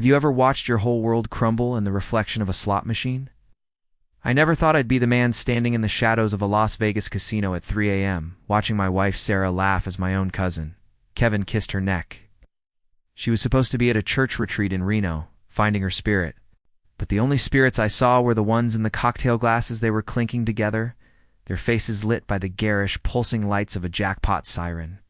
Have you ever watched your whole world crumble in the reflection of a slot machine? I never thought I'd be the man standing in the shadows of a Las Vegas casino at 3 a.m., watching my wife Sarah laugh as my own cousin, Kevin, kissed her neck. She was supposed to be at a church retreat in Reno, finding her spirit. But the only spirits I saw were the ones in the cocktail glasses they were clinking together, their faces lit by the garish, pulsing lights of a jackpot siren.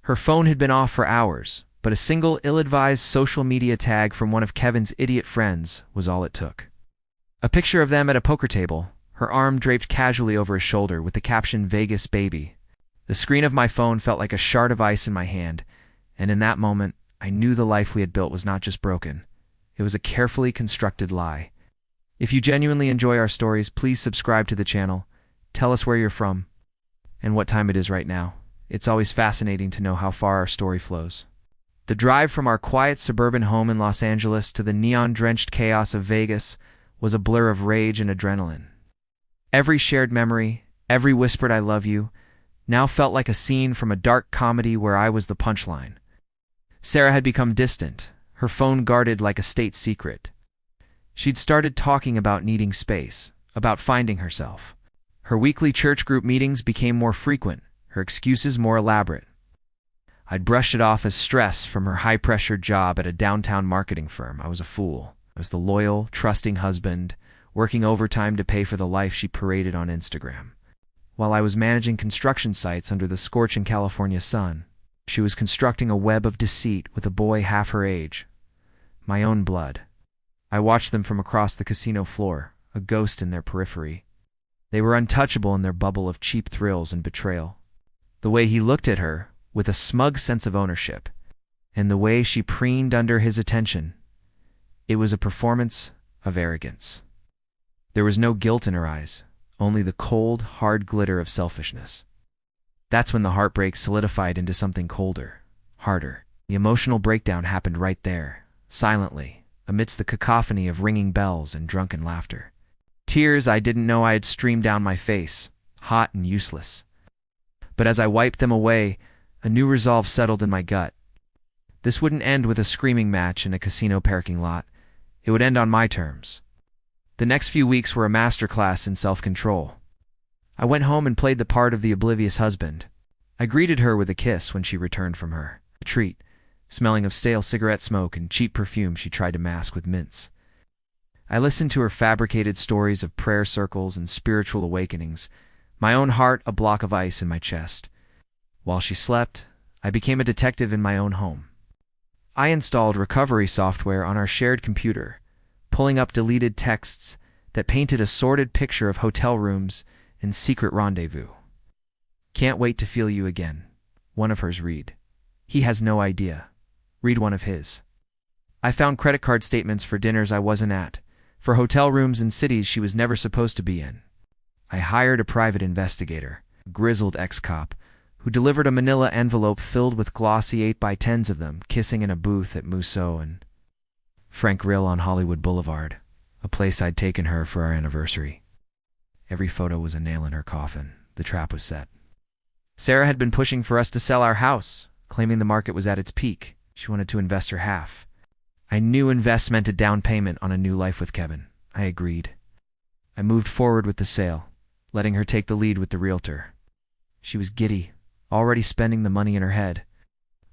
Her phone had been off for hours, but a single ill-advised social media tag from one of Kevin's idiot friends was all it took. A picture of them at a poker table, her arm draped casually over his shoulder with the caption "Vegas Baby." The screen of my phone felt like a shard of ice in my hand, and in that moment, I knew the life we had built was not just broken. It was a carefully constructed lie. If you genuinely enjoy our stories, please subscribe to the channel. Tell us where you're from and what time it is right now. It's always fascinating to know how far our story flows. The drive from our quiet suburban home in Los Angeles to the neon-drenched chaos of Vegas was a blur of rage and adrenaline. Every shared memory, every whispered "I love you," now felt like a scene from a dark comedy where I was the punchline. Sarah had become distant, her phone guarded like a state secret. She'd started talking about needing space, about finding herself. Her weekly church group meetings became more frequent, her excuses more elaborate. I'd brushed it off as stress from her high-pressure job at a downtown marketing firm. I was a fool. I was the loyal, trusting husband, working overtime to pay for the life she paraded on Instagram. While I was managing construction sites under the scorching California sun, she was constructing a web of deceit with a boy half her age. My own blood. I watched them from across the casino floor, a ghost in their periphery. They were untouchable in their bubble of cheap thrills and betrayal. The way he looked at her, with a smug sense of ownership, and the way she preened under his attention, it was a performance of arrogance. There was no guilt in her eyes, only the cold, hard glitter of selfishness. That's when the heartbreak solidified into something colder, harder. The emotional breakdown happened right there, silently, amidst the cacophony of ringing bells and drunken laughter. Tears I didn't know I had streamed down my face, hot and useless. But as I wiped them away, a new resolve settled in my gut. This wouldn't end with a screaming match in a casino parking lot. It would end on my terms. The next few weeks were a masterclass in self-control. I went home and played the part of the oblivious husband. I greeted her with a kiss when she returned from her retreat, smelling of stale cigarette smoke and cheap perfume she tried to mask with mints. I listened to her fabricated stories of prayer circles and spiritual awakenings, my own heart a block of ice in my chest. While she slept, I became a detective in my own home. I installed recovery software on our shared computer, pulling up deleted texts that painted a sordid picture of hotel rooms and secret rendezvous. "Can't wait to feel you again," one of hers read. "He has no idea." Read one of his. I found credit card statements for dinners I wasn't at, for hotel rooms in cities she was never supposed to be in. I hired a private investigator, a grizzled ex-cop, who delivered a manila envelope filled with glossy 8x10s of them kissing in a booth at Musso and Frank Grill on Hollywood Boulevard, a place I'd taken her for our anniversary. Every photo was a nail in her coffin. The trap was set. Sarah had been pushing for us to sell our house, claiming the market was at its peak. She wanted to invest her half. I knew invest meant a down payment on a new life with Kevin. I agreed. I moved forward with the sale, letting her take the lead with the realtor. She was giddy, already spending the money in her head.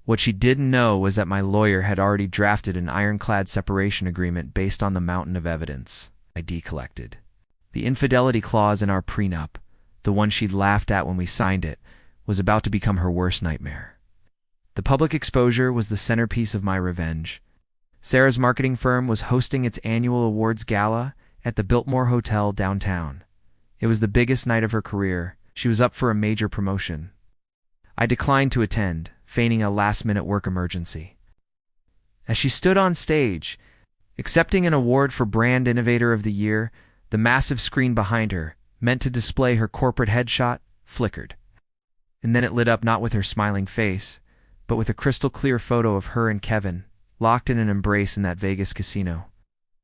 What she didn't know was that my lawyer had already drafted an ironclad separation agreement based on the mountain of evidence I decollected. The infidelity clause in our prenup, the one she'd laughed at when we signed it, was about to become her worst nightmare. The public exposure was the centerpiece of my revenge. Sarah's marketing firm was hosting its annual awards gala at the Biltmore Hotel downtown. It was the biggest night of her career. She was up for a major promotion. I declined to attend, feigning a last-minute work emergency. As she stood on stage, accepting an award for Brand Innovator of the Year, the massive screen behind her, meant to display her corporate headshot, flickered. And then it lit up not with her smiling face, but with a crystal-clear photo of her and Kevin, locked in an embrace in that Vegas casino.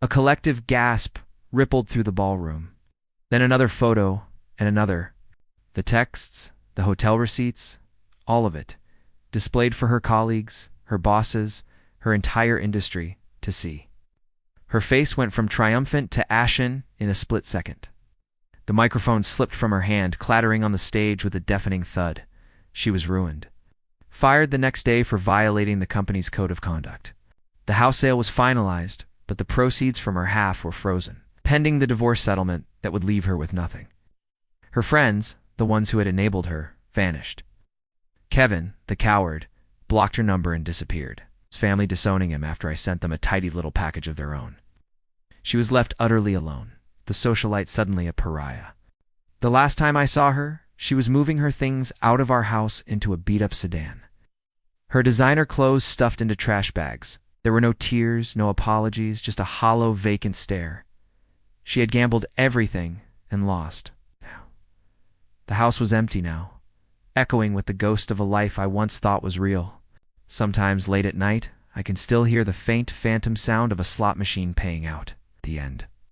A collective gasp rippled through the ballroom. Then another photo, and another. The texts, the hotel receipts, all of it, displayed for her colleagues, her bosses, her entire industry, to to see. Her face went from triumphant to ashen in a split second. The microphone slipped from her hand, clattering on the stage with a deafening thud. She was ruined. Fired the next day for violating the company's code of conduct. The house sale was finalized, but the proceeds from her half were frozen, pending the divorce settlement that would leave her with nothing. Her friends, the ones who had enabled her, vanished. Kevin, the coward, blocked her number and disappeared, his family disowning him after I sent them a tidy little package of their own. She was left utterly alone, the socialite suddenly a pariah. The last time I saw her, she was moving her things out of our house into a beat-up sedan. Her designer clothes stuffed into trash bags. There were no tears, no apologies, just a hollow, vacant stare. She had gambled everything and lost. The house was empty now, echoing with the ghost of a life I once thought was real. Sometimes late at night, I can still hear the faint phantom sound of a slot machine paying out. The end.